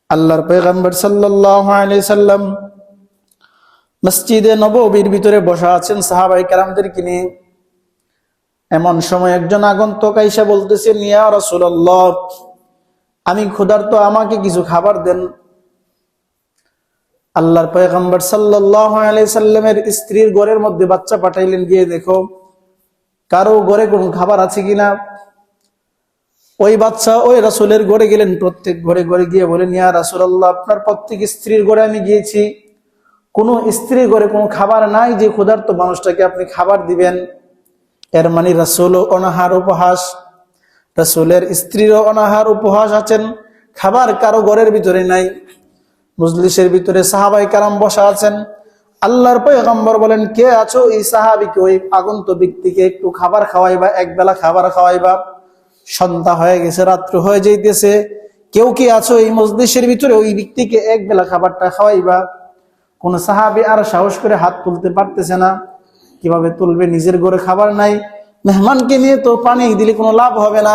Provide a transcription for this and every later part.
আল্লাহর পয়গম্বর সাল্লাল্লাহু আলাইহি সাল্লাম মসজিদে নববীর ভিতরে বসা আছেন সাহাবায়ে কেরামদেরকে নিয়ে। এমন সময় একজন আগন্তুক আইসা বলতেছেন, ইয়া রাসূলুল্লাহ, আমি ক্ষুধার্ত, আমাকে কিছু খাবার দেন। আল্লাহর পয়গম্বর সাল্লাল্লাহু আলাইহি সাল্লামের স্ত্রীর ঘরের মধ্যে বাচ্চা পাঠাইলেন, গিয়ে দেখো কারো ঘরে কোনো খাবার আছে কিনা। ওই বাচ্চা ওই রাসূলের ঘরে গেলেন, প্রত্যেক ঘরে ঘরে গিয়ে বলেন, ইয়া রাসূলুল্লাহ, আপনার প্রত্যেক স্ত্রীর ঘরে আমি গিয়েছি, কোনো স্ত্রীর ঘরে কোনো খাবার নাই যে ক্ষুধার্ত মানুষটাকে আপনি খাবার দিবেন। এর মানে রাসূলও অনাহার উপহাস, রাসূলের স্ত্রীরও অনাহার উপহাস আছেন, খাবার কারো ঘরের ভিতরে নাই। মজলিসের ভিতরে সাহাবায়ে কেরাম বসা আছেন। আল্লাহর পয়গম্বর বলেন, কে আছো এই সাহাবীকে, ওই আগন্তুক ব্যক্তিকে একটু খাবার খাওয়াইবা, একবেলা খাবার খাওয়াইবা। সন্ধ্যা হয়ে গেছে, রাত্র হয়ে যাইতেছে, কেউ কি আছো এই মজলিসের ভিতরে, ওই ব্যক্তিকে একবেলা খাবারটা খাওয়াইবা। কোন সাহাবী আর সাহস করে হাত তুলতে পারতেছে না। কিভাবে তুলবে, নিজের ঘরে খাবার নাই, মেহমানকে নিয়ে তো পানি দিলে কোনো লাভ হবে না,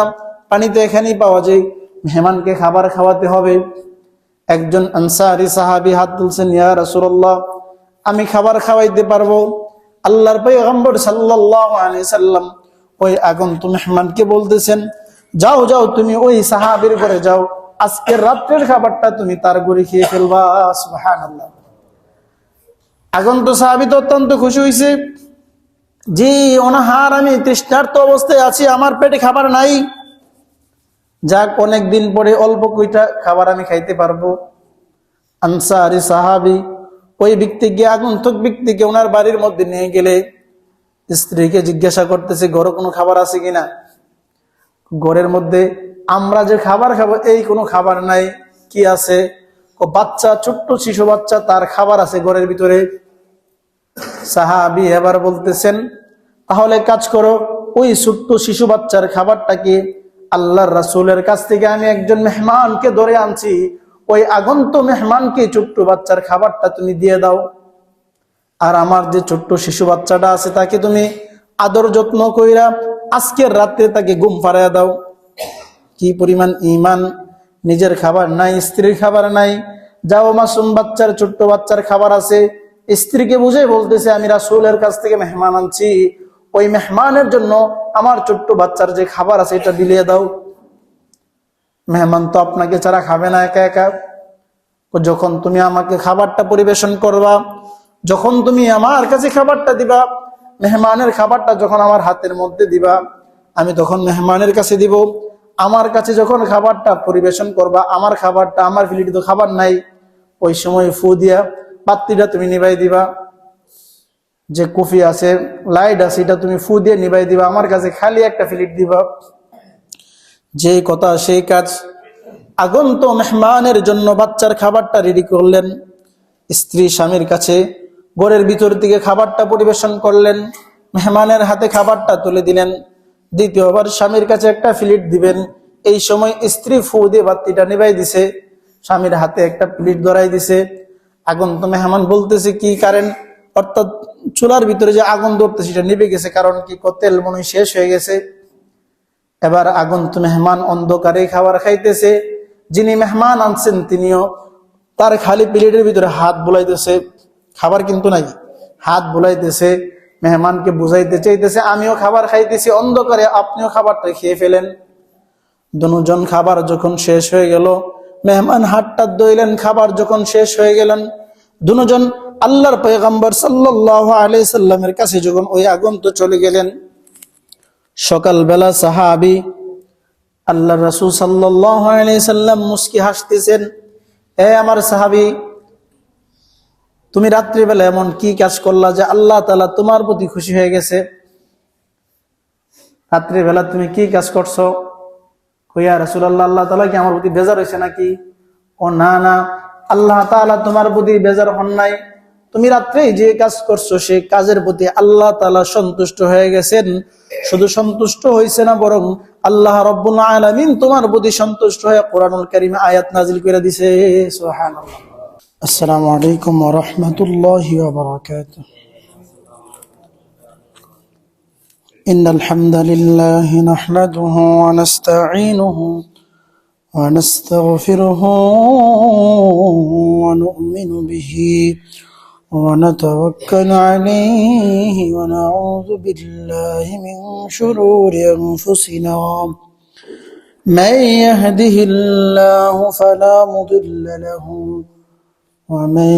পানি তো এখানেই পাওয়া যায়, মেহমানকে খাবার খাওয়াতে হবে। একজন আনসারী সাহাবী হাত তুলছেন, ইয়া রাসূলুল্লাহ, আমি খাবার খাওয়াইতে পারবো। আল্লাহর পয়গম্বর সাল্লাল্লাহু আলাইহি সাল্লাম ওই আগন্তুক মেহমানকে বলতেছেন, যাও যাও, তুমি ওই সাহাবীর ঘরে যাও, আজকের রাত্রের খাবারটা তুমি তার ঘরে খেয়ে ফেলবা। সুবহানাল্লাহ। আগন্তুক সাহাবী তো অত্যন্ত খুশি হয়েছে, জি অনাহার, আমি তৃষ্ণার্ত অবস্থায় আছি, আমার পেটে খাবার নাই, যাক অনেকদিন পরে অল্প কয়টা খাবার আমি খাইতে পারবো। আনসারী সাহাবী ওই ব্যক্তিকে, আগন্তুক ব্যক্তিকে ওনার বাড়ির মধ্যে নিয়ে গেলে স্ত্রীকে জিজ্ঞাসা করতেছে, ঘরে কোনো খাবার আছে কিনা। ঘরের মধ্যে আমরা যে খাবার খাবো এই কোনো খাবার নাই। কি আছে? বাচ্চা, ছোট্ট শিশু বাচ্চা, তার খাবার আছে ঘরের ভিতরে। সাহাবী এবার বলতেছেন, তাহলে কাজ করো, ওই ছোট্ট শিশু বাচ্চার খাবারটাকে আল্লাহর রাসূলের কাছ থেকে আমি একজন মেহমানকে ধরে আনছি, ওই আগন্তুক মেহমানকে ছোট্ট বাচ্চার খাবারটা তুমি দিয়ে দাও, আর আমার যে ছোট্ট শিশু বাচ্চাটা আছে তাকে তুমি আদর যত্ন কইরা আজকের রাতে তাকে ঘুম পাড়াইয়া দাও। কি পরিমাণ ঈমান! নিজের খাবার নাই, স্ত্রীর খাবার নাই, যাও মাসুম বাচ্চার, ছোট্ট বাচ্চার খাবার আছে। স্ত্রীকে বুঝে বলতেছে, আমি রাসূলের কাছ থেকে মেহমান আনছি, ওই মেহমানের জন্য আমার ছোট্ট বাচ্চার যে খাবার আছে এটা বিলিয়ে দাও। মেহমান তো আপনাকে ছাড়া খাবে না একা একা। যখন তুমি আমাকে খাবারটা পরিবেশন করবা, যখন তুমি আমার কাছে খাবারটা দিবা, মেহমানের খাবারটা যখন আমার হাতের মধ্যে দিবা, আমি তখন মেহমানের কাছে দিব। আমার কাছে যখন খাবারটা পরিবেশন করবা, আমার খাবারটা, আমার প্লেটে তো খাবার নাই, ওই সময় ফু দিয়া বাতিটা তুমি নিভাই দিবা, যে কফি আছে, লাইট আছে, এটা তুমি ফু দিয়ে নিভাই দিবা, আমার কাছে খালি একটা প্লেট দিবা। যে কথা সেই কাজ। আগন্তুক মেহমানের জন্য বাচ্চার খাবারটা রেডি করলেন, স্ত্রী স্বামীর কাছে ঘরের ভিতর থেকে খাবারটা পরিবেশন করলেন, মেহমানের হাতে খাবারটা তুলে দিলেন, দ্বিতীয়বার স্বামীর কাছে একটা প্লেট দিবেন। এই সময় স্ত্রী ফু দিয়ে বাতিটা নিভাই দিছে, স্বামীর হাতে একটা প্লেট ধরাই দিছে। আগন্তুক মেহমান বলতেছে, কি কারণ? অর্থাৎ চুলার ভিতরে যে আগুন ধরতেছে সেটা নিভে গেছে, কারণ কি, তেল মনে শেষ হয়ে গেছে। এবার আগন্তুক মেহমান অন্ধকারে খাবার খাইতেছে, যিনি মেহমান আনছেন তিনিও তার খালি প্লেটের ভিতরে হাত বুলাইতেছে, খাবার কিন্তু নাই, হাত বুলাইতেছে, মেহমানকে বুঝাইতে চাইতেছে, আমিও খাবার খাইতেছি অন্ধকারে, আপনিও খাবারটা খেয়ে ফেলেন। দুজন খাবার যখন শেষ হয়ে গেল, মেহমান হাতটা ধুইলেন, খাবার যখন শেষ হয়ে গেলেন, দুজন আল্লাহর পয়গম্বর সাল্লাল্লাহু আলাইহি সাল্লামের কাছে যখন ওই আগন্তুক চলে গেলেন, সকালবেলা সাহাবী আল্লাহর রাসূল সাল্লাল্লাহু আলাইহি সাল্লাম মুস্কি হাসতেছেন, হে আমার সাহাবী, তুমি রাত্রিবেলা এমন কি কাজ করলা যে আল্লাহ তাআলা তোমার প্রতি খুশি হয়ে গেছে? রাত্রিবেলা তুমি কি কাজ করছো? কইয়া রাসূলুল্লাহ, আল্লাহ তাআলা কি আমার প্রতি বেজার হয়েছে নাকি? ও না না, আল্লাহ তাআলা তোমার প্রতি বেজার হন নাই, তুমি রাত্রে যে কাজ করছো সেই কাজের প্রতি আল্লাহ তাআলা সন্তুষ্ট হয়ে গেছেন। শুধু সন্তুষ্ট হয়েছে না, বরং আল্লাহ রাব্বুল আলামিন তোমার প্রতি সন্তুষ্ট হয়ে কোরআনুল কারীমে আয়াত নাযিল করে দিয়েছে। সুবহানাল্লাহ। আসসালামু আলাইকুম ওয়া রাহমাতুল্লাহি ওয়া বারাকাতুহু। ইন্নাল হামদালিল্লাহি নাহমাদুহু ওয়া নাস্তাঈনুহু ونستغفره ونؤمن به ونتوكل عليه ونعوذ بالله من شرور أنفسنا من يهده الله فلا مضل له ومن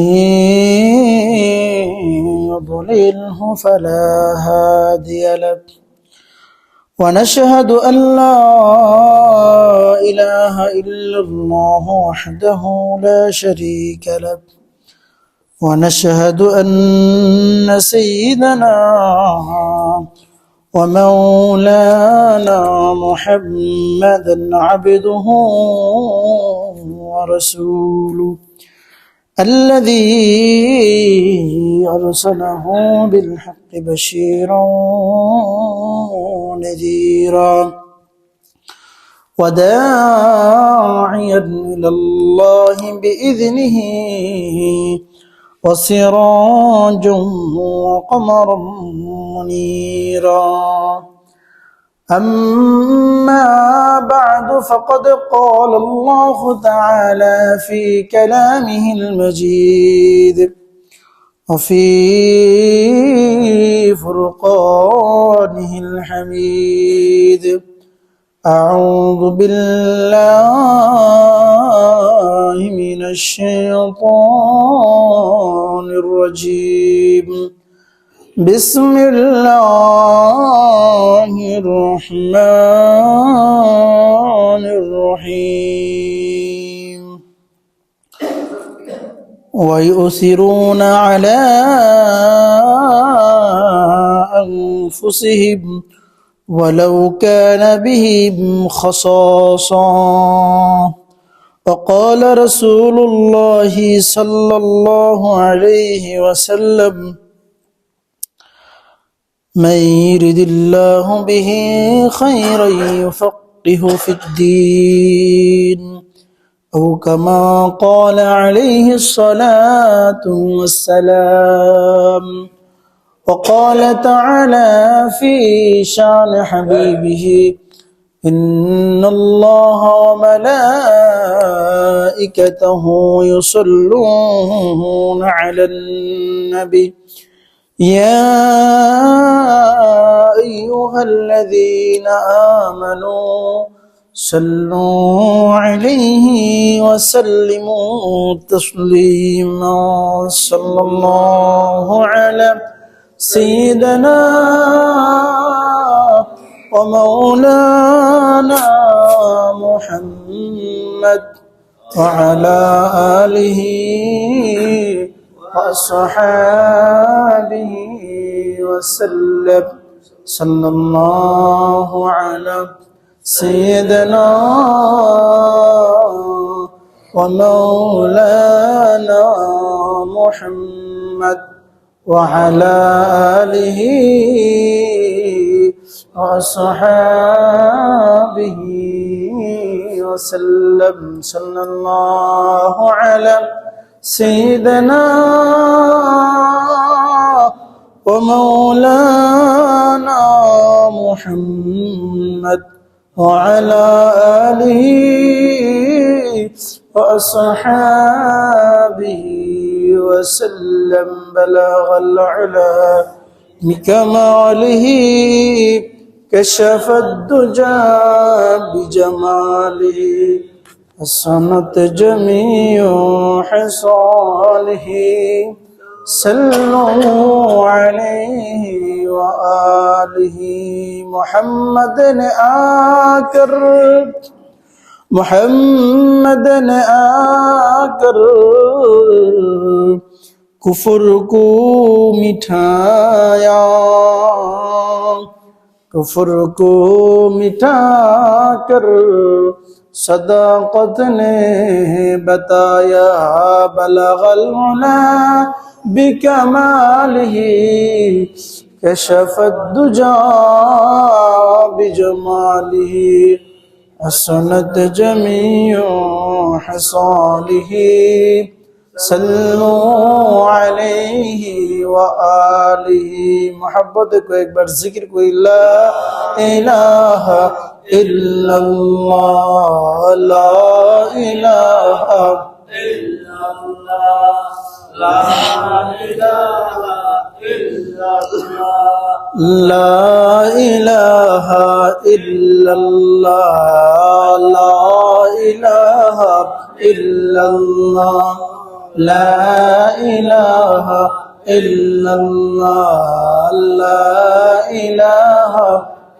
يضلله فلا هادي له ونشهد أن لا إله إلا الله وحده لا شريك له ونشهد أن سيدنا ومولانا محمدا عبده ورسوله الذي أرسله بالحق بشيرا ونذيرا وداعيا إلى الله بإذنه وسراجا وقمرا منيرا أما بعد فقد قال الله تعالى في كلامه المجيد وفي فرقانه الحميد أعوذ بالله من الشيطان الرجيم بسم الله الرحمن الرحيم ويؤثرون على أنفسهم ولو كان بهم خصاصة وقال رسول الله صلى الله عليه وسلم من يرد الله به خيرا يفقه في الدين أو كما قال عليه الصلاة والسلام وقال تعالى في شان حبيبه إن الله وملائكته يصلون على النبي يا أيها الذين آمنوا صلوا عليه وسلموا تسليما صلى الله على سيدنا ومولانا محمد وعلى آله وأصحابه وسلم صلى الله على سيدنا ومولانا محمد وعلى آله وأصحابه وسلم صلى الله على سيدنا ومولانا محمد وعلى آله وأصحابه وسلم بلغ العلا بكماله كشف الدجى بجماله حسنت جميع حصاله صلوا عليه وآله محمد आकर कुफर को मिठाया, कुफर को मिठाकर सदाकत ने बताया। बलगल उला बिकमालिही कशफत दुजा बिजमालिही हसनत जमीउ हसालिही सल्लु अलैहि व आलिहि। मोहब्बत को एक बार जिक्र को ला इलाहा इल्लल्लाह ला इलाहा इल्लल्लाह ला इलाहा इल्लल्लाह ला इलाहा इल्लल्लाह ला इलाहा इल्लल्लाह ला इलाहा इल्लल्लाह ला इलाहा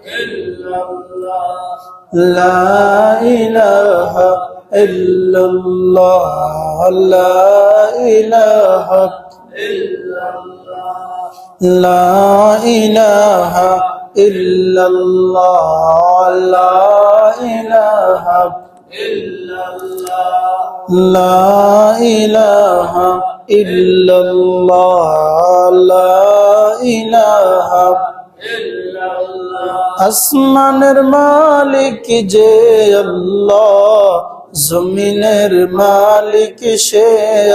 इल्लल्लाह ला इलाहा इल्लल्लाह ला इलाहा इल्लल्लाह ला इलाहा इल्लल्लाह ला इलाहा इल्लल्लाह ला इलाहा इल्लल्लाह ला इलाहा इल्लल्लाह। আসমানের মালিক যে আল্লাহ, জমিনের মালিক সে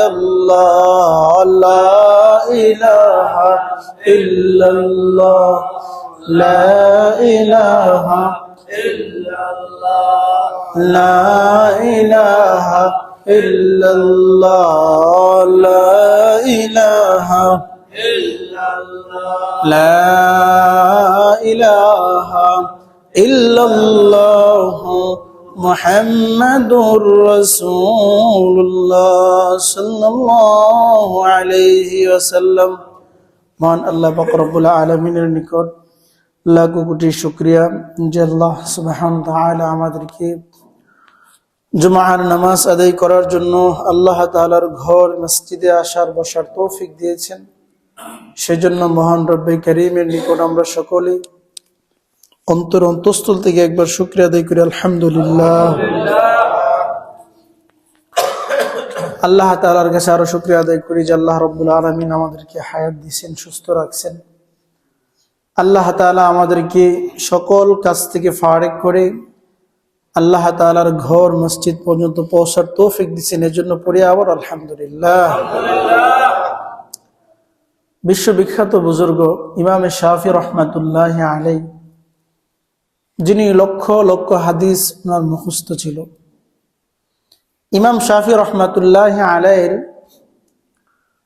আল্লাহ, লা ইলাহা ইল্লাল্লাহ লা ইলাহা ইল্লাল্লাহ লা ইলাহা ইল্লাল্লাহ লা ইলাহা লা ইলাহা ইল্লাল্লাহ মুহাম্মাদুর রাসূলুল্লাহ সাল্লাল্লাহু আলাইহি ওয়াসাল্লাম। মহান আল্লাহ পাক রব্বুল আলামিনের নিকট লাখো কোটি শুকরিয়া যে আল্লাহ সুবহানাহু ওয়া তাআলা আমাদেরকে জুমার নামাজ আদায় করার জন্য আল্লাহ তাআলার ঘর মসজিদে আসার বসার তৌফিক দিয়েছেন। সেজন্য মহান রব্বে কারীমের নিকট আমরা সকলে অন্তঃস্থল থেকে একবার শুকরিয়া আদায় করি, আলহামদুলিল্লাহ। আল্লাহ তাআলার কাছে আরো শুকরিয়া আদায় করি যে আল্লাহ রাব্বুল আলামিন আমাদেরকে হায়াত দিয়েছেন, সুস্থ রাখছেন। আল্লাহ তাআলা আমাদেরকে সকল কাজ থেকে ফারেক করে আল্লাহ তাআলার ঘর মসজিদ পর্যন্ত পৌঁছার তৌফিক দিয়েছেন। এজন্য পড়ি আবার আলহামদুলিল্লাহ। বিশ্ববিখ্যাত বুজুর্গ ইমাম শাফি রহমাতুল্লাহি আলাইহি, যিনি লক্ষ লক্ষ হাদিস ওনার মুখস্থ ছিল, ইমাম শাফি রহমাতুল্লাহি আলাইহির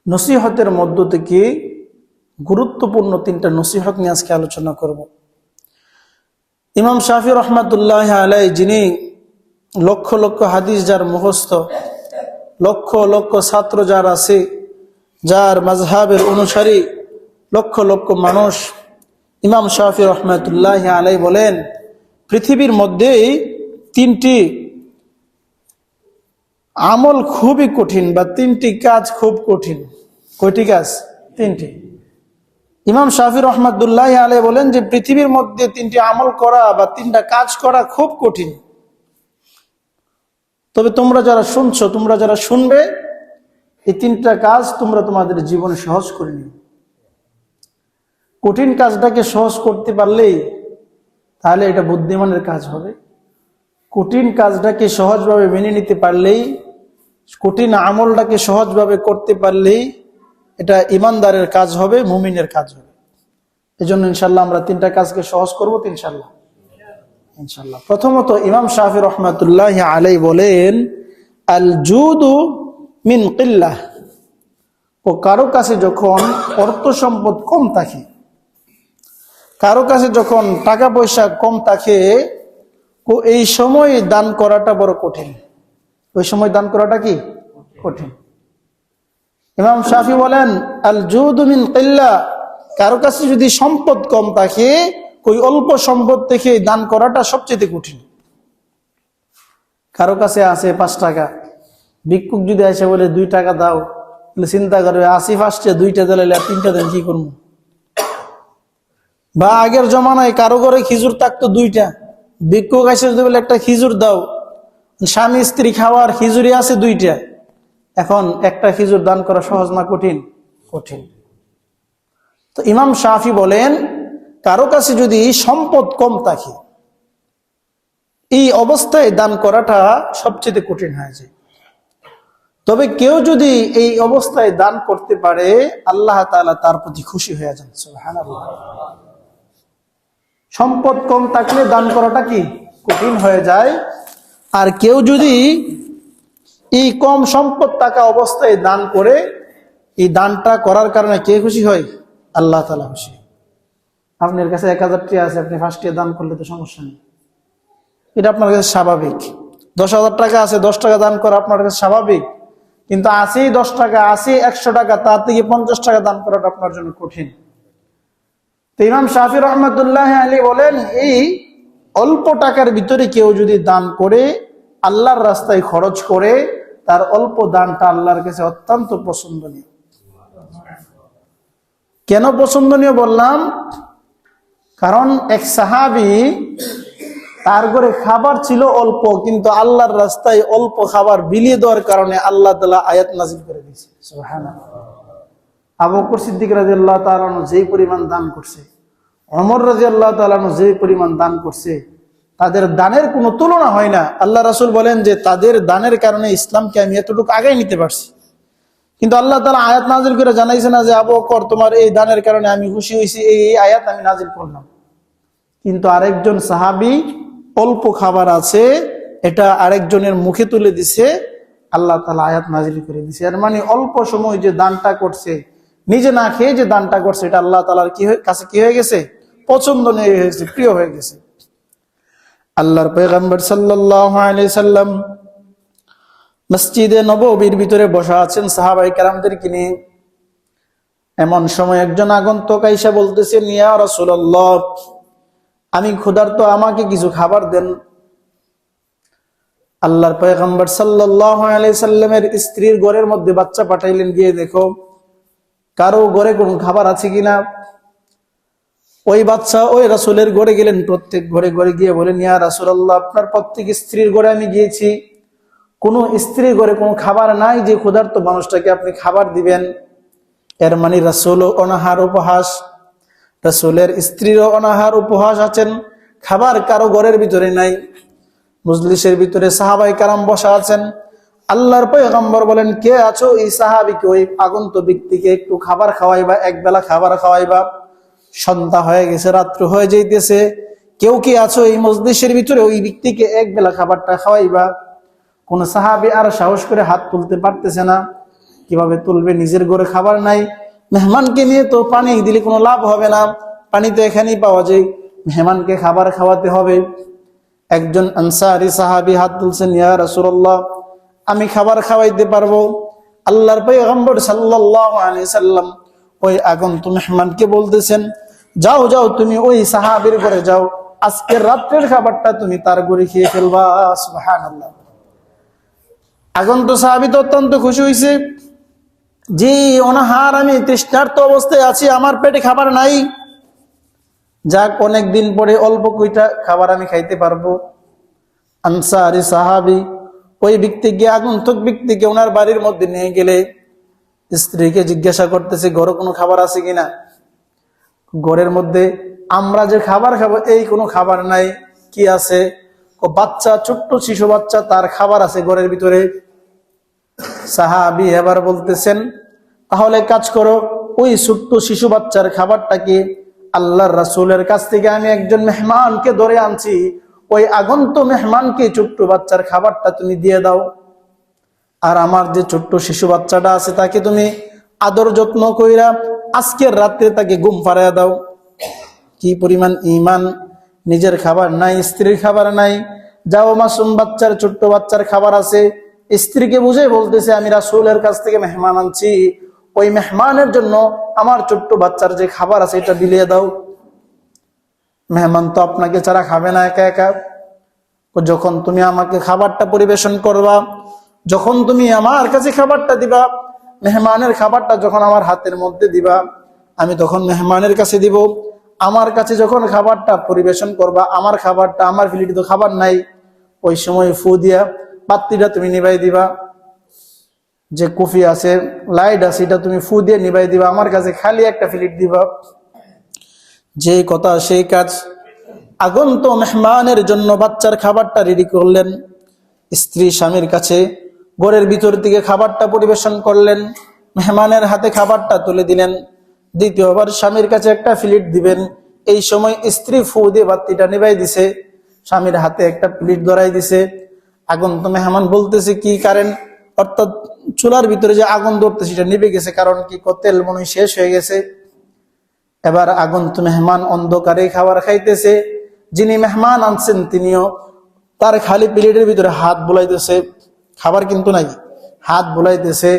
নসিহতের মধ্য থেকে গুরুত্বপূর্ণ তিনটা নসিহত নিয়ে আজকে আলোচনা করব। ইমাম শাফি রহমাতুল্লাহি আলাইহি, যিনি লক্ষ লক্ষ হাদিস যার মুখস্থ, লক্ষ লক্ষ ছাত্র যার আছে, যার মাযহাবের অনুসারী লক্ষ লক্ষ মানুষ, ইমাম শাফি রহমাতুল্লাহি আলাইহি বলেন পৃথিবীর মধ্যে তিনটি আমল খুবই কঠিন বা তিনটি কাজ খুব কঠিন। কয়টি কাজ? তিনটি। ইমাম শাফি রহমাতুল্লাহি আলাইহি বলেন যে পৃথিবীর মধ্যে তিনটি আমল করা বা তিনটা কাজ করা খুব কঠিন। তবে তোমরা যারা শুনছো, তোমরা যারা শুনবে, এই তিনটা কাজ তোমরা তোমাদের জীবনে সহজ করে নিও। কঠিন কাজটাকে সহজ করতে পারলেই তাহলে এটা বুদ্ধিমানের কাজ হবে। কঠিন কাজটাকে সহজভাবে মেনে নিতে পারলেই, কঠিন আমলটাকে সহজভাবে করতে পারলেই এটা ইমানদারের কাজ হবে, মুমিনের কাজ হবে। এজন্য ইনশাআল্লাহ আমরা তিনটা কাজকে সহজ করবো ইনশাআল্লাহ। ইনশাআল্লাহ প্রথমত ইমাম শাফি রহমাতুল্লাহি আলাইহি বলেন আল জুদু মিন কিল্লাহ। ও কারো কাছে যখন অর্থ সম্পদ কম থাকে, কারো কাছে যখন টাকা পয়সা কম থাকে, এই সময় দান করাটা বড় কঠিন। ওই সময় দান করাটা কি কঠিন? ইমাম শাফি বলেন আল জুদু মিন কিল্লাহ, কারো কাছে যদি সম্পদ কম থাকে, ওই অল্প সম্পদ থেকে দান করাটা সবচেয়ে কঠিন। কারো কাছে আছে 5 টাকা, ভিক্ষুক যদি আসে বলে 2 টাকা দাও, তাহলে চিন্তা করবে 80 ফার্স্টে 2টা দিলে 3টা দেন কি করবো। বা আগের জমানায় কারো ঘরে খিজুর থাকতো 2টা, ভিক্ষুক আসে যদি বলে একটা খিজুর দাও, স্বামী স্ত্রী খাওয়ার খিজুরি আছে 2টা, এখন একটা খিজুর দান করা সহজ না কঠিন? কঠিন। তো ইমাম শাফি বলেন কারো কাছে যদি সম্পদ কম থাকে, এই অবস্থায় দান করাটা সবচেয়ে কঠিন হয়ে যায়। তবে কেউ যদি এই অবস্থায় দান করতে পারে আল্লাহ তাআলা তার প্রতি খুশি হয়ে যান। সুবহানাল্লাহ। সম্পদ কম থাকলে দান করাটা কি কঠিন হয়ে যায়, আর কেউ যদি এই কম সম্পদ থাকা অবস্থায় দান করে, এই দানটা করার কারণে কে খুশি হয়? আল্লাহ তাআলা খুশি। আপনার কাছে 1000 টাকা আছে, আপনি 5 টাকা দান করলে তো সমস্যা নেই, এটা আপনার কাছে স্বাভাবিক। 10,000 টাকা আছে, 10 টাকা দান করা আপনার কাছে স্বাভাবিক। কিন্তু আছে 10 টাকা, আছে 100 টাকা, তার থেকে 50 টাকা দান করাটা আপনার জন্য কঠিন। তো ইমাম শাফি রহমতুল্লাহ আলাইহি বলেন, এই অল্প টাকার ভিতরে কেউ যদি দান করে, আল্লাহর রাস্তায় খরচ করে, তার অল্প দানটা আল্লাহর কাছে অত্যন্ত পছন্দনীয়। কেন পছন্দনীয় বললাম? কারণ এক সাহাবী, তার ঘরে খাবার ছিল অল্প, কিন্তু আল্লাহর রাস্তায় অল্প খাবার বিলিয়ে দেওয়ার কারণে আল্লাহ তাআলা আয়াত নাযিল করে দিয়েছে। সুবহানাল্লাহ। আবু বকর সিদ্দিক রাদিয়াল্লাহু তাআলা আনহু যেই পরিমাণ দান করছে, ওমর রাদিয়াল্লাহু তাআলা আনহু যেই পরিমাণ দান করছে, তাদের দানের কোনো তুলনা হয় না। আল্লাহ রাসূল বলেন যে তাদের দানের কারণে ইসলামকে আমি এতটুকু আগায় নিতে পারছি। কিন্তু আল্লাহ তাআলা আয়াত নাযিল করে জানাইছে না যে আবু বকর তোমার এই দানের কারণে আমি খুশি হয়েছি, এই আয়াত আমি নাযিল করলাম। কিন্তু আরেকজন সাহাবী অল্প খাবার আছে, এটা আরেকজনের মুখে তুলে দিছে, আল্লাহ তাআলা আয়াত নাযিল করে দিছে। এর মানে অল্প সময় যে দানটা করছে, নিজে না খেয়ে যে দানটা করছে, এটা আল্লাহ তাআলার কাছে কি হয়ে গেছে? পছন্দনীয় হয়ে গেছে, প্রিয় হয়ে গেছে। আল্লাহর পয়গম্বর সাল্লাল্লাহু আলাইহি সাল্লাম মসজিদে নববীর ভিতরে বসা আছেন সাহাবায়ে কেরামদেরকে নিয়ে। এমন সময় একজন আগন্তুক আইসা বলতেছেন, ইয়া রাসূলুল্লাহ, আমি ক্ষুধার্ত, আমাকে কিছু খাবার দেন। আল্লাহর পয়গম্বর সাল্লাল্লাহু আলাইহি সাল্লামের স্ত্রীর ঘরের মধ্যে বাচ্চা পাঠাইলেন, গিয়ে দেখো কারো ঘরে কোনো খাবার আছে কিনা। ওই বাচ্চা ওই রাসূলের ঘরে গেলেন, প্রত্যেক ঘরে ঘরে গিয়ে বলেন, ইয়া রাসূলুল্লাহ, আপনার প্রত্যেক স্ত্রীর ঘরে আমি গিয়েছি, কোন স্ত্রীর ঘরে কোনো খাবার নাই যে ক্ষুধার্ত মানুষটাকে আপনি খাবার দিবেন। এর মানে রাসূলও অনাহার উপহাস, রাসূলের স্ত্রীরও অনাহার উপহাস আছেন, খাবার কারো ঘরের ভিতরে নাই। মজলিসের ভিতরে সাহাবায়ে কেরাম বসা আছেন। আল্লাহর পয়গম্বর বলেন, কে আছো এই সাহাবীকে, ওই আগন্তুক ব্যক্তিকে একটু খাবার খাওয়াইবা, একবেলা খাবার খাওয়াইবা। সন্ধ্যা হয়ে গেছে, রাত্র হয়ে যাইতেছে, কেউ কি আছো এই মজলিসের ভিতরে, ওই ব্যক্তিকে একবেলা খাবারটা খাওয়াইবা। কোন সাহাবী আর সাহস করে হাত তুলতে পারতেছে না। কিভাবে তুলবে? নিজের ঘরে খাবার নাই, মেহমানকে নিয়ে তো পানি দিলে কোনো লাভ হবে না, পানি তো এখানেই পাওয়া যায়, মেহমানকে খাবার খাওয়াতে হবে। একজন আনসারী সাহাবী হাত তুলছেন, ইয়া রাসূলুল্লাহ, আমি খাবার খাওয়াইতে পারবো। আল্লাহর পয়গম্বর সাল্লাল্লাহু আলাইহি সাল্লাম ওই আগন্তুক মেহমানকে বলতেছেন, যাও যাও, তুমি ওই সাহাবীর ঘরে যাও, আজকের রাত্রের খাবারটা তুমি তার ঘরে খেয়ে ফেলবা। সুবহানাল্লাহ। আগন্তুক সাহাবী তো অত্যন্ত খুশি হয়েছে, যে অনাহার, আমি তৃষ্ণার্ত অবস্থায় আছি, আমার পেটে খাবার নাই, যাক অনেকদিন পরে অল্প কয়টা খাবার আমি খাইতে পারবো। আনসারী সাহাবী ওই ব্যক্তিকে, আগন্তুক ব্যক্তিকে ওনার বাড়ির মধ্যে নিয়ে গেলে স্ত্রীকে জিজ্ঞাসা করতেছে, ঘরে কোনো খাবার আছে কিনা। ঘরের মধ্যে আমরা যে খাবার খাবো এই কোনো খাবার নাই। কি আছে? ও বাচ্চা, ছোট্ট শিশু বাচ্চা, তার খাবার আছে ঘরের ভিতরে। সাহাবী এবার বলতেছেন, তাহলে কাজ করো, ওই ছোট্ট শিশু বাচ্চার খাবারটাকে, আল্লাহর রাসূলের কাছ থেকে আমি একজন মেহমানকে ধরে আনছি, ওই আগন্তুক মেহমানকে ছোট্ট বাচ্চার খাবারটা তুমি দিয়ে দাও, আর আমার যে ছোট্ট শিশু বাচ্চাটা আছে তাকে তুমি আদর যত্ন কইরা আজকের রাতে তাকে ঘুম পাড়াইয়া দাও। কি পরিমাণ ঈমান! নিজের খাবার নাই, স্ত্রীর খাবার নাই, যাও মাসুম বাচ্চার, ছোট্ট বাচ্চার খাবার আছে। স্ত্রীকে বুঝে বলতেছে, আমি রাসূলের কাছ থেকে মেহমান আনছি, ওই মেহমানের জন্য আমার ছোট্ট বাচ্চার যে খাবার আছে এটা বিলিয়ে দাও। মেহমান তো আপনাকে ছাড়া খাবে না একা একা। যখন তুমি আমাকে খাবারটা পরিবেশন করবা, যখন তুমি আমার কাছে খাবারটা দিবা, মেহমানের খাবারটা যখন আমার হাতের মধ্যে দিবা, আমি তখন মেহমানের কাছে দিব। আমার কাছে যখন খাবারটা পরিবেশন করবা, আমার খাবারটা, আমার প্লেটে তো খাবার নাই, ওই সময় ফু দিয়া পাত্তিটা তুমি নিভাই দিবা, যে কফি আছে, লাইট আছে, এটা তুমি ফু দিয়ে নিভাই দিবা, আমার কাছে খালি একটা প্লেট দিবা। যে কথা সেই কাজ। আগন্তুক মেহমানের জন্য বাচ্চার খাবারটা রেডি করলেন। স্ত্রী স্বামীর কাছে ঘরের ভিতর থেকে খাবারটা পরিবেশন করলেন, মেহমানের হাতে খাবারটা তুলে দিলেন, দ্বিতীয়বার স্বামীর কাছে একটা প্লেট দিবেন। এই সময় স্ত্রী ফু দিয়ে বাতিটা নিভাই দিছে, স্বামীর হাতে একটা প্লেট ধরাই দিছে। আগন্ত মেহমান বলতেছে কি কারণ, অর্থাৎ চুলার ভিতরে যে আগুন ধরতেছে সেটা নিভে গেছে, কারণ কি তেল মনে হয় শেষ হয়ে গেছে। এবার আগন্ত মেহমান অন্ধকারে খাবার খাইতেছে, যিনি মেহমান আনছেন তিনিও তার খালি প্লেটের ভিতরে হাত বুলাইতেছে, খাবার কিন্তু নাই, হাত বুলাইতেছে,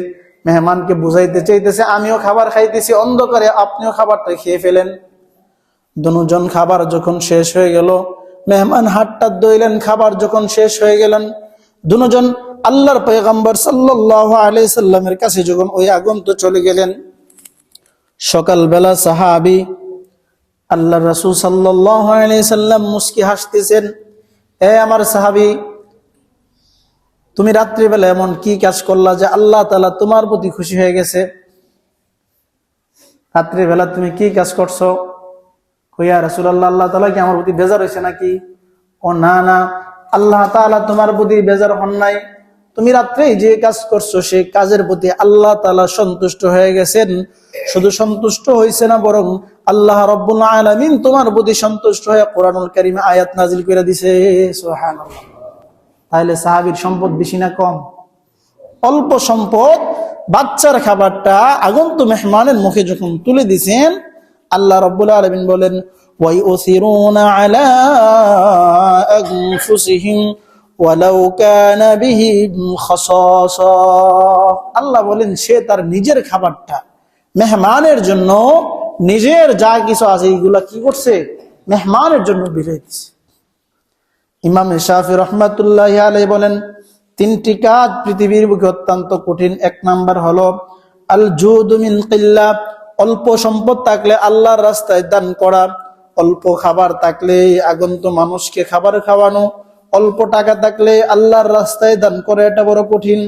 মেহমানকে বুঝাইতে চাইতেছে আমিও খাবার খাইতেছি অন্ধকারে, আপনিও খাবারটা খেয়ে ফেলেন। দুজন খাবার যখন শেষ হয়ে গেল, মেহমান হাতটা ধুইলেন, খাবার যখন শেষ হয়ে গেলেন, দুজন আল্লাহর পয়গম্বর সাল্লাল্লাহু আলাইহি সাল্লামের কাছে যখন ওই আগন্ত চলে গেলেন। সকালবেলা সাহাবী আল্লাহর রাসূল সাল্লাল্লাহু আলাইহি সাল্লাম মুস্কি হাসতেছেন, এ আমার সাহাবী, তুমি রাত্রিবেলা এমন কি কাজ করলা যে আল্লাহ তাআলা তোমার প্রতি খুশি হয়ে গেছে? রাত্রিবেলা তুমি কি কাজ করছো? কইয়া রাসূলুল্লাহ, আল্লাহ তাআলা কি আমার প্রতি বেজার হয়েছে নাকি? ও না না, আল্লাহ তাআলা তোমার প্রতি বেজার হন নাই, তুমি রাত্রে যে কাজ করছো সেই কাজের প্রতি আল্লাহ তাআলা সন্তুষ্ট হয়ে গেছেন। শুধু সন্তুষ্ট হয়েছে না, বরং আল্লাহ রাব্বুল আলামিন তোমার প্রতি সন্তুষ্ট হয়ে কোরআনুল কারীমে আয়াত নাজিল করে দিয়েছে। সুবহানাল্লাহ। তাহলে সাহাবীর সম্পদ বেশি না কম? অল্প সম্পদ, বাচ্চার খাবারটা আগন্ত মেহমানের মুখে যখন তুলে দিয়েছেন, আল্লাহ রাব্বুল আলামিন বলেন ওয়ায়ুসিরুনা আলা আনফুসিহিম ওয়ালাউ কানা বিহিম খাসাসা। আল্লাহ বলেন সে তার নিজের খাবারটা মেহমানের জন্য, নিজের যা কিছু আছে এইগুলা কি করছে, মেহমানের জন্য বিলিয়ে দিচ্ছে। ইমাম শাফি রহমাতুল্লাহি আলাইহি বলেন তিনটি কাজ পৃথিবীর বুকে অত্যন্ত কঠিন। এক নাম্বার হলো আল জুদু মিন কিল্লাহ, অল্প সম্পদ থাকলে আল্লাহর রাস্তায় দান করা, অল্প খাবার থাকলে আগন্ত মানুষকে খাবার খাওয়ানো, অল্প টাকা থাকলে আল্লাহর রাস্তায় দান করা, এটা বড় কঠিন।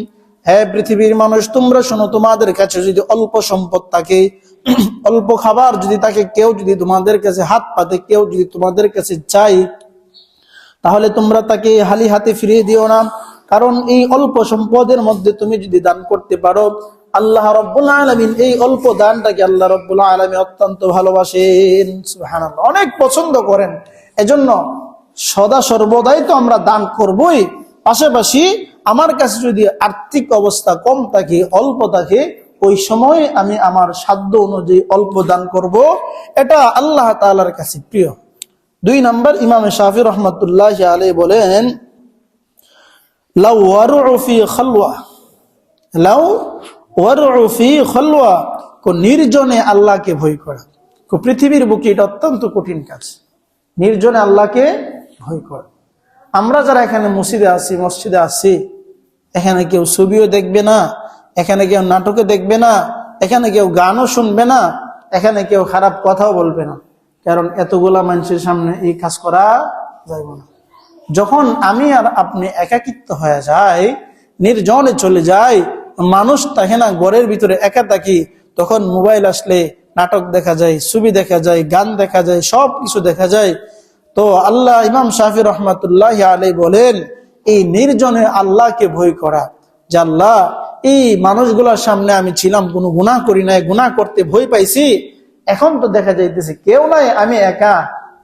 হ্যাঁ পৃথিবীর মানুষ, তোমরা শোনো, তোমাদের কাছে যদি অল্প সম্পদ থাকে, অল্প খাবার যদি থাকে, কেউ যদি তোমাদের কাছে হাত পাতে, কেউ যদি তোমাদের কাছে চাই, তাহলে তোমরা তাকে হালি হাতে ফিরিয়ে দিও না। কারণ এই অল্প সম্পদের মধ্যে তুমি যদি দান করতে পারো, আল্লাহ রাব্বুল আলামিন এই অল্প দানটাকে আল্লাহ রাব্বুল আলামিন অত্যন্ত ভালোবাসেন, সুবহানাল্লাহ, অনেক পছন্দ করেন। এজন্য সদা সর্বদাই তো আমরা দান করবই, পাশাপাশি আমার কাছে যদি আর্থিক অবস্থা কম থাকে, অল্প থাকে, ওই সময় আমি আমার সাধ্য অনুযায়ী অল্প দান করব, এটা আল্লাহ তাআলার কাছে প্রিয়। দুই নাম্বার, ইমাম শাফি রহমাতুল্লাহি আলাইহি বলেন লাউ ওয়ারউ ফি খালওয়া, লাউ ওয়ারউ ফি খালওয়া, নির্জনে আল্লাহকে ভয় করা। পৃথিবীর বুকে এটা অত্যন্ত কঠিন কাজ, নির্জনে আল্লাহকে ভয় করা। আমরা যারা এখানে মসজিদে আছি, এখানে কেউ ছবিও দেখবে না, এখানে কেউ নাটকে দেখবে না, এখানে কেউ গানও শুনবে না, এখানে কেউ খারাপ কথাও বলবে না, কারণ এতগুলা মানুষের সামনে এই কাজ করা যাইব না। যখন আমি আর আপনি একাকিত্ব হয়ে যাই, নির্জনে চলে যাই, মানুষ থাকে না, ঘরের ভিতরে একা থাকি, তখন মোবাইল আসলে নাটক দেখা যায়, ছবি দেখা যায়, গান দেখা যায়, সব কিছু দেখা যায়। তো আল্লাহ, ইমাম শাফি রহমাতুল্লাহি আলাইহি বলেন এই নির্জনে আল্লাহকে ভয় করা, যে আল্লাহ এই মানুষগুলোর সামনে আমি ছিলাম, কোনো গুনাহ করি নাই, গুনাহ করতে ভয় পাইছি, এখন তো দেখা যাইতেছে কেউ নাই, আমি একা,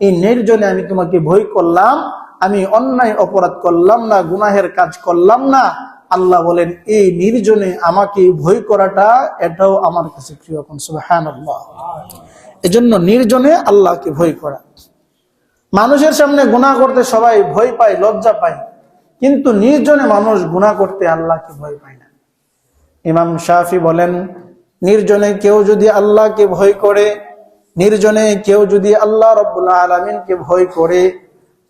এই নির্জনে আমি তোমাকে ভয় করলাম, আমি অন্যায় অপরাধ করলাম না, গুনাহের কাজ করলাম না। আল্লাহ বলেন এই নির্জনে আমাকে ভয় করাটা, এটাও আমার কাছে প্রিয়। সুবহানাল্লাহ। এজন্য নির্জনে আল্লাহকে ভয় করা। মানুষের সামনে গুনাহ করতে সবাই ভয় পায়, লজ্জা পায়, কিন্তু নির্জনে মানুষ গুনাহ করতে আল্লাহকে ভয় পায় না। ইমাম শাফি বলেন নির্জনে কেউ যদি আল্লাহকে ভয় করে, নির্জনে কেউ যদি আল্লাহ রাব্বুল আলামিনকে ভয় করে,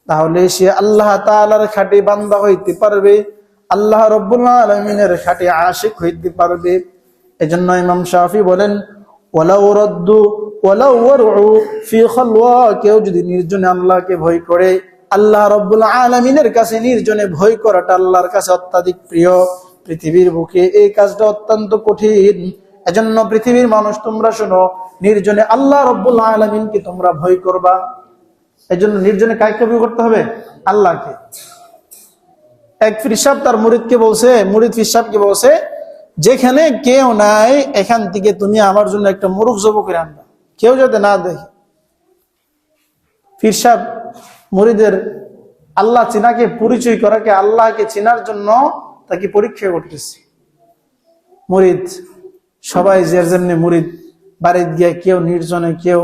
তাহলে সে আল্লাহ তাআলার খাঁটি বান্দা হইতে পারবে, আল্লাহ রাব্বুল আলামিনের খাঁটি আশিক হইতে পারবে। এজন্য ইমাম শাফি বলেন ওয়ালাউ রাদ্দু ওয়ালাউ ওয়ারউ ফি খালওয়া, কেউ যদি নির্জনে আল্লাহকে ভয় করে, আল্লাহ রাব্বুল আলামিনের কাছে নির্জনে ভয় করাটা আল্লাহর কাছে অত্যাধিক প্রিয়। পৃথিবীর বুকে এই কাজটা অত্যন্ত কঠিন। এজন্য পৃথিবীর মানুষ, তোমরা শোনো, নির্জনে আল্লাহ রাব্বুল আলামিনকে তোমরা ভয় করবা। এজন্য নির্জনে কাকে ভয় করতে হবে? আল্লাহকে। এক পীর সাহেব তার মুরিদকে বলছে, মুরিদ পীর সাহেবকে বলছে, যেখানে কেউ নাই এখান থেকে তুমি আমার জন্য একটা মুরগ জব করে আনবা, কেউ যাতে না দেখে। পীর সাহেব মুরিদের আল্লাহ চিনাকে পরিচয় করাকে, আল্লাহকে চিনার জন্য তাকে পরীক্ষা করতেছে। মুরিদ সবাই যার জন্য মুরিদ বাড়িতে গিয়া, কেউ নির্জনে, কেউ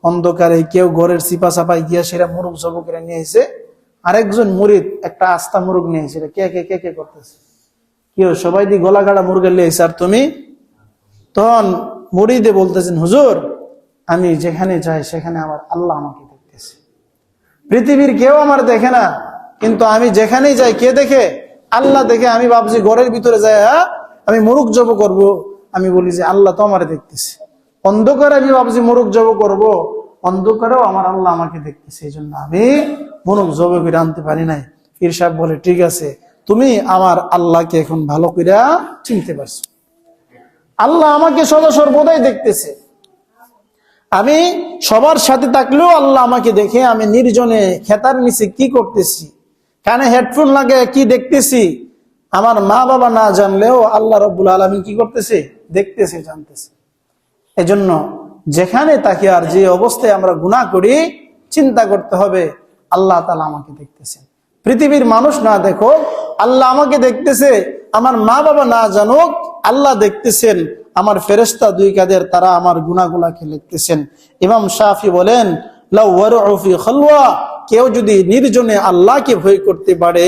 অন্ধকারে, কেউ ঘরের চিপা চাপায় গিয়া সেটা মুরগ জব করে নিয়ে এসে, আরেকজন মুরিদ একটা আস্তা মুরগ নিয়ে এসে কে কে কে কে করতেছে, কেউ সবাই দিয়ে গলা গাড়া মুরগের লিয়েছে আর তুমি। তখন মুরিদে বলতেছেন, হুজুর আমি যেখানে যাই সেখানে আমার আল্লাহ আমাকে দেখতেছে, পৃথিবীর কেউ আমার দেখে না, কিন্তু আমি যেখানেই যাই কে দেখে? আল্লাহ দেখে। আমি ভাবছি ঘরের ভিতরে যাই আমি মুরগ জব করব, আমি বলি যে আল্লাহ তো আমারে দেখতেছে। অন্ধকারে আমি ভাবছি মুরগ জব করব, অন্ধকারেও আমার আল্লাহ আমাকে দেখতেছে, এই জন্য আমি মুরগ জব করে আনতে পারি নাই। পীর সাহেব বলে, ঠিক আছে, তুমি আমার আল্লাহকে এখন ভালো করে চিনতে পারছো। আল্লাহ আমাকে সদা সর্বদাই দেখতেছে। আমি সবার সাথে থাকলেও আল্লাহ আমাকে দেখে। আমি নির্জনে খেতার নিচে কি করতেছি, কানে হেডফোন লাগে কি দেখতেছি, আমার মা বাবা না জানলেও আল্লাহ রাব্বুল আলামিন কি করতেছে? দেখতেছে, জানতেছে। এজন্য যেখানে তাকে আর যে অবস্থায় আমরা গুনাহ করি, চিন্তা করতে হবে আল্লাহ তাআলা আমাকে দেখতেছেন। পৃথিবীর মানুষ না দেখো, আল্লাহ আমাকে দেখতেছে। আমার মা বাবা না জানুক, আল্লাহ দেখতেছেন। আমার ফেরেশতা দুই কাদের, তারা আমার গুনাহগুলোকে লিখতেছেন। ইমাম শাফি বলেন, লাউ ওয়ারউ ফি খালওয়া, কেউ যদি নির্জনে আল্লাহকে ভয় করতে পারে,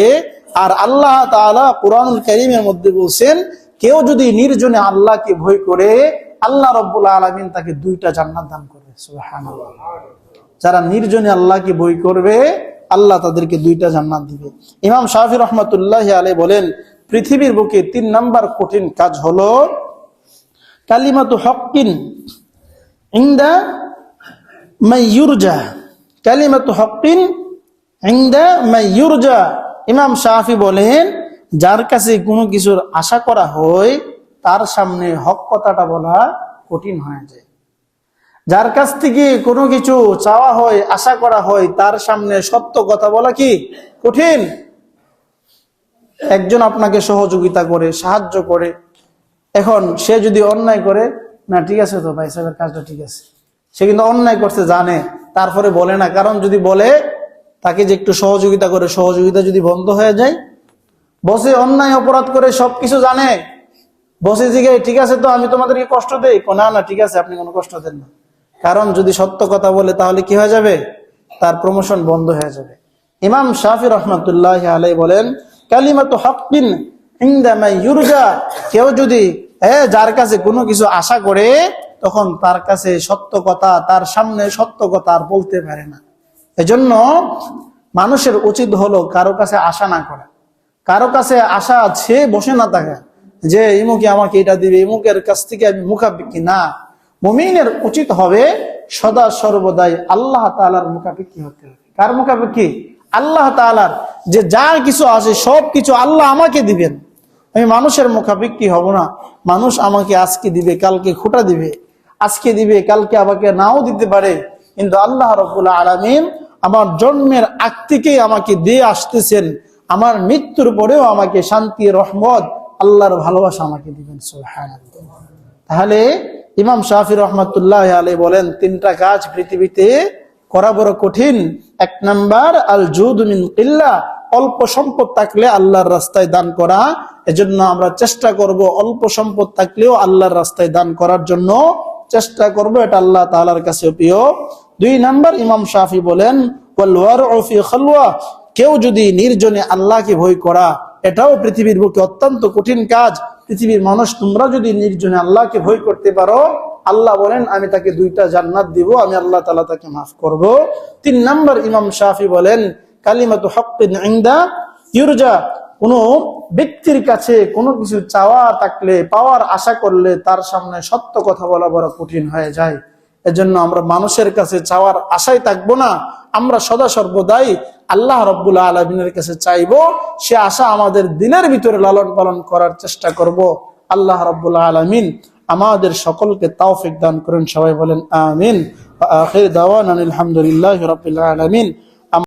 আর আল্লাহ তাআলা কুরআনুল কারীমের মধ্যে বলছেন, কেউ যদি নির্জনে আল্লাহকে ভয় করে, আল্লাহ রাব্বুল আলামিন তাকে 2টা জান্নাত দান করবে। সুবহানাল্লাহ। যারা নির্জনে আল্লাহকে ভয় করবে, আল্লাহ তাদেরকে 2টা জান্নাত দিবে। ইমাম শাফি রাহমাতুল্লাহি আলাইহি বলেন, পৃথিবীর বুকে 3 নাম্বার কঠিন কাজ হলো কালিমাতু হক্কিন ইনদা মাইয়ুরজা। কালিমাতু হক্কিন ইনদা মাইয়ুরজা। ইমাম শাফি বলেন, যার কাছে কোনো কিছুর আশা করা হয়, তার সামনে হক কথাটা বলা কঠিন হয়ে যায়। যার কাছ থেকে কোনো কিছু চাওয়া হয়, আশা করা হয়, তার সামনে সত্য কথা বলা কি কঠিন। একজন আপনাকে সহযোগিতা করে, সাহায্য করে, এখন সে যদি অন্যায় করে, না ঠিক আছে তো ভাই সাহেবের কাজটা ঠিক আছে, সে কিন্তু অন্যায় করতে জানে, তারপরে বলে না। কারণ যদি বলে তাকে যে একটু সহযোগিতা করে, সহযোগিতা যদি বন্ধ হয়ে যায়। বসে অন্যায় অপরাধ করে সবকিছু জানে, বসে জিগে ঠিক আছে তো আমি তোমাদেরকে কষ্ট দেই, না না ঠিক আছে আপনি কোনো কষ্ট দেন না। কারণ যদি সত্য কথা বলে তাহলে কি হয়ে যাবে? তার প্রমোশন বন্ধ হয়ে যাবে। ইমাম শাফি রাহমাতুল্লাহি আলাইহি বলেন, কালিমাতু হক্কিন ইনদা মাইয়ুরজা। কেউ যদি যার কাছে কোনো কিছু আশা করে, তখন তার কাছে সত্য কথা, তার সামনে সত্য কথা আর বলতে পারে না। এজন্য মানুষের উচিত হলো কারো কাছে আশা না করা, কারো কাছে আশা আছে বসে না থাকা, যে ইমুকে আমাকে এটা দিবে, ইমুকের কাছ থেকে আমি মুখাপেক্ষী না। মুমিনের উচিত হবে সদা সর্বদাই আল্লাহ তাআলার মুখাপেক্ষী হতে হবে। কার মুখাপেক্ষী? আল্লাহ তাআলার। যে যা কিছু আছে সব কিছু আল্লাহ আমাকে দিবেন, আমি মানুষের মুখাপেক্ষী হব না। মানুষ আমাকে আজকে দিবে, কালকে খোটা দিবে, আজকে দিবে কালকে আমাকে নাও দিতে পারে, কিন্তু আল্লাহ রাব্বুল আলামিন আমার জন্মের আগ থেকেই আমাকে দিয়ে আসতেছেন। আমার মৃত্যুর পরেও আমাকে শান্তি, রহমত, আল্লাহর ভালোবাসা আমাকে দিবেন। সুবহানাল্লাহ। তাহলে ইমাম শাফি রাহমাতুল্লাহি আলাইহি বলেন, 3টা কাজ পৃথিবীতে করা বড় কঠিন। 1 নাম্বার আল জুদ মিন কিল্লাহ, অল্প সম্পদ থাকলে আল্লাহর রাস্তায় দান করা। এজন্য আমরা চেষ্টা করব অল্প সম্পদ থাকলেও আল্লাহর রাস্তায় দান করার জন্য চেষ্টা করব, এটা আল্লাহ তাআলার কাছে প্রিয়। 2 নাম্বার ইমাম শাফি বলেন, ওয়াল ওয়ারউ ফি খালওয়া, কেউ যদি নির্জনে আল্লাহকে ভয় করা, এটাও পৃথিবীর বুকে অত্যন্ত কঠিন কাজ। পৃথিবীর মানুষ তোমরা যদি নির্জনে আল্লাহকে ভয় করতে পারো, আল্লাহ বলেন আমি তাকে 2টা জান্নাত দিব, আমি আল্লাহ তাআলা তাকে মাফ করব। 3 নাম্বার ইমাম শাফি বলেন, কালিমাতু হক্কিন ইনদা ইউরজা, কোন ব্যক্তির কাছে কোনো কিছু চাওয়া থাকলে, পাওয়ার আশা করলে, তার সামনে সত্য কথা বলা বড় কঠিন হয়ে যায়। এজন্য আমরা মানুষের কাছে চাওয়ার আশায় থাকবো না, আমরা সদা সর্বদাই আল্লাহ রাব্বুল আলামিনের কাছে চাইবো। সে আশা আমাদের দিলের ভিতরে লালন পালন করার চেষ্টা করব। আল্লাহ রাব্বুল আলামিন আমাদের সকলকে তৌফিক দান করেন। সবাই বলেন আমিন। ওয়া আখির দাওয়ানা আলহামদুলিল্লাহি রাব্বিল আলামিন।